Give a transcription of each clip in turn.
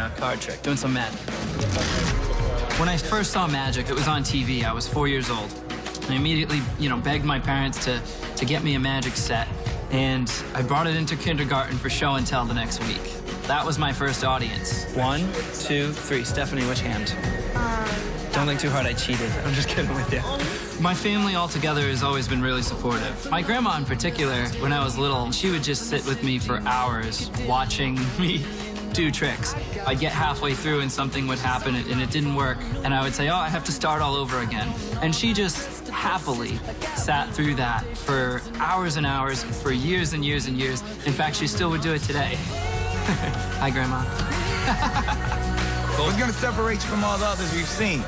a card trick, doing some magic. When I first saw magic, it was on TV. I was 4 years old. I immediately, begged my parents to get me a magic set, and I brought it into kindergarten for show and tell the next week. That was my first audience. 1, 2, 3. Stephanie, which hand? Don't think too hard, I cheated. I'm just kidding with you. My family altogether has always been really supportive. My grandma in particular, when I was little, she would just sit with me for hours watching me do tricks. I'd get halfway through and something would happen and it didn't work. And I would say, oh, I have to start all over again. And she just happily sat through that for hours and hours, for years and years and years. In fact, she still would do it today. Hi, Grandma. What's gonna separate you from all the others we've seen?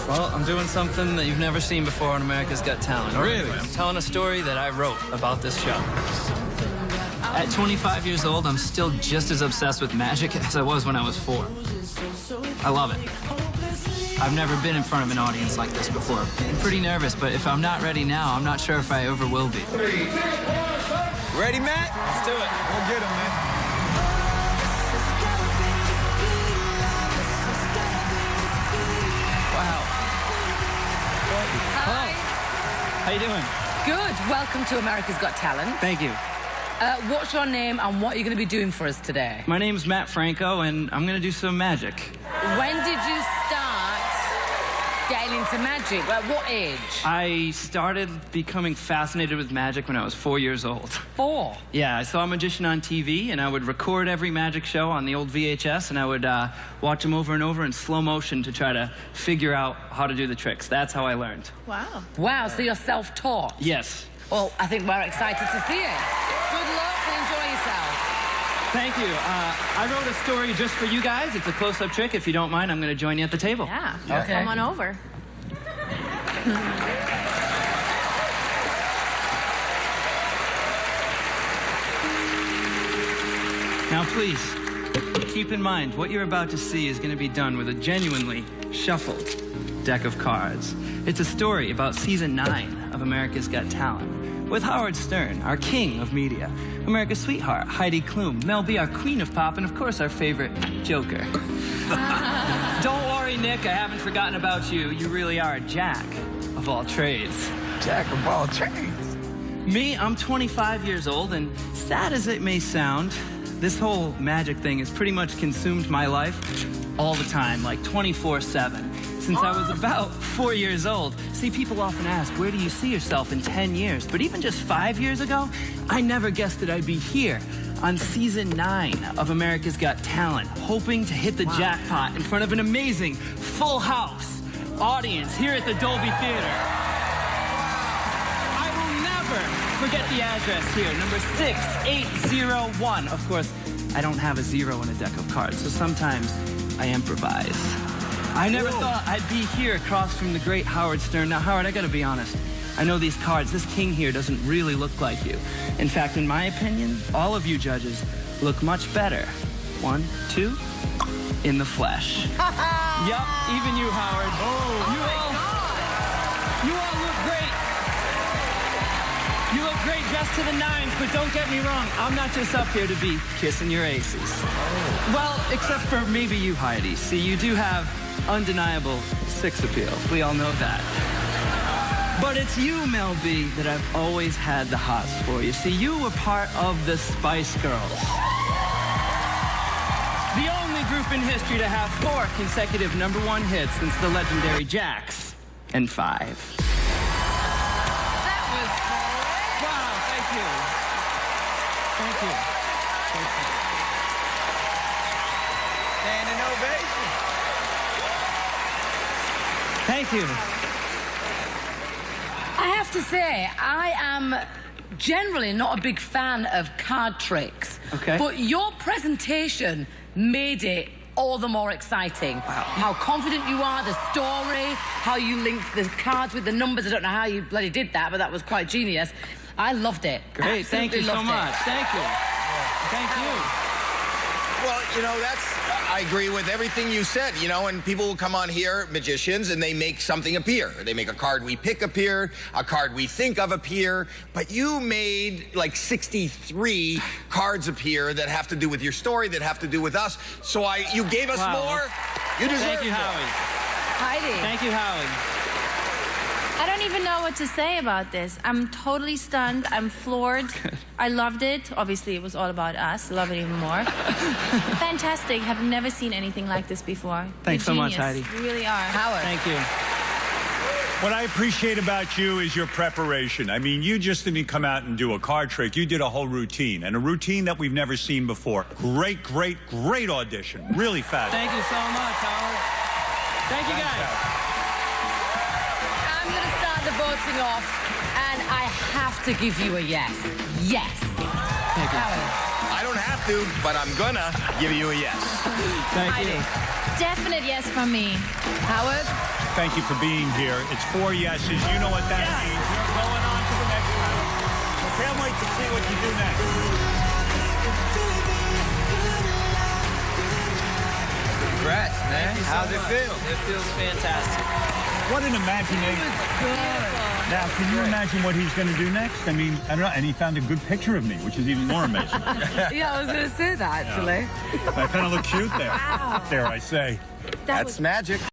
Well, I'm doing something that you've never seen before on America's Got Talent. Really? I'm telling a story that I wrote about this show. At 25 years old, I'm still just as obsessed with magic as I was when I was 4. I love it. I've never been in front of an audience like this before. I'm pretty nervous, but if I'm not ready now, I'm not sure if I ever will be. Ready, Matt? Let's do it. Go get him, man. Wow. Hi. How you doing? Good. Welcome to America's Got Talent. Thank you. What's your name and what are you going to be doing for us today? My name's Matt Franco, and I'm going to do some magic. When did you start getting into magic? At what age? I started becoming fascinated with magic when I was 4 years old. 4? Yeah, I saw a magician on TV, and I would record every magic show on the old VHS, and I would watch them over and over in slow motion to try to figure out how to do the tricks. That's how I learned. Wow. Wow, so you're self-taught? Yes. Well, I think we're excited to see it. Good luck and enjoy yourself. Thank you. I wrote a story just for you guys. It's a close-up trick. If you don't mind, I'm going to join you at the table. Yeah. Okay. Come on over. Now, please, keep in mind, what you're about to see is going to be done with a genuinely shuffled deck of cards. It's a story about season 9 of America's Got Talent, with Howard Stern, our king of media, America's sweetheart, Heidi Klum, Mel B, our queen of pop, and of course, our favorite Joker. Don't worry, Nick, I haven't forgotten about you. You really are a jack of all trades. Jack of all trades. Me, I'm 25 years old, and sad as it may sound, this whole magic thing has pretty much consumed my life all the time, like 24/7. Since I was about 4 years old. See, people often ask, where do you see yourself in 10 years? But even just 5 years ago, I never guessed that I'd be here on season 9 of America's Got Talent, hoping to hit the jackpot in front of an amazing full house audience here at the Dolby Theater. I will never forget the address here, number 6801. Of course, I don't have a 0 in a deck of cards, so sometimes I improvise. I never thought I'd be here across from the great Howard Stern. Now, Howard, I gotta be honest. I know these cards, this king here doesn't really look like you. In fact, in my opinion, all of you judges look much better. 1, 2, in the flesh. Yup, even you, Howard. You all look great. You look great just to the nines, but don't get me wrong, I'm not just up here to be kissing your aces. Well, except for maybe you, Heidi. See, you do have undeniable sex appeal. We all know that. But it's you, Mel B, that I've always had the hots for. You see, you were part of the Spice Girls. The only group in history to have 4 consecutive #1 hits since the legendary Jax and 5. That was great. Wow, thank you. Thank you. Thank you. Standing ovation. Thank you. I have to say, I am generally not a big fan of card tricks. Okay. But your presentation made it all the more exciting. Wow. How confident you are, the story, how you linked the cards with the numbers. I don't know how you bloody did that, but that was quite genius. I loved it. Great, thank you so much. Thank you. Thank you. Well, you know, that's I agree with everything you said, you know, and people will come on here, magicians, and they make something appear. They make a card we pick appear, a card we think of appear, but you made like 63 cards appear that have to do with your story, that have to do with us. So you gave us more. You deserve Thank you, more. Howie. Heidi. Thank you, Howie. I don't even know what to say about this. I'm totally stunned. I'm floored. I loved it. Obviously, it was all about us. Love it even more. Fantastic. Have never seen anything like this before. Thanks You're so much, genius. Heidi. You really are. Howard. Thank you. What I appreciate about you is your preparation. I mean, you just didn't come out and do a card trick. You did a whole routine, and a routine that we've never seen before. Great, great, great audition. Really fast. Thank you so much, Howard. Thank you, guys. I'm going to start the voting off, and I have to give you a yes. Yes. Thank you. Howie. I don't have to, but I'm gonna give you a yes. Thank you. Definite yes from me. Howard. Thank you for being here. It's 4 yeses. You know what that means. You're going on to the next round. Can't wait to see what you do next. Congrats, man. How's it feel? It feels fantastic. What an imagination. Now, can you imagine what he's going to do next? I mean, I don't know. And he found a good picture of me, which is even more amazing. Yeah, I was going to say that, actually. I kind of look cute there. There, I say. That's magic.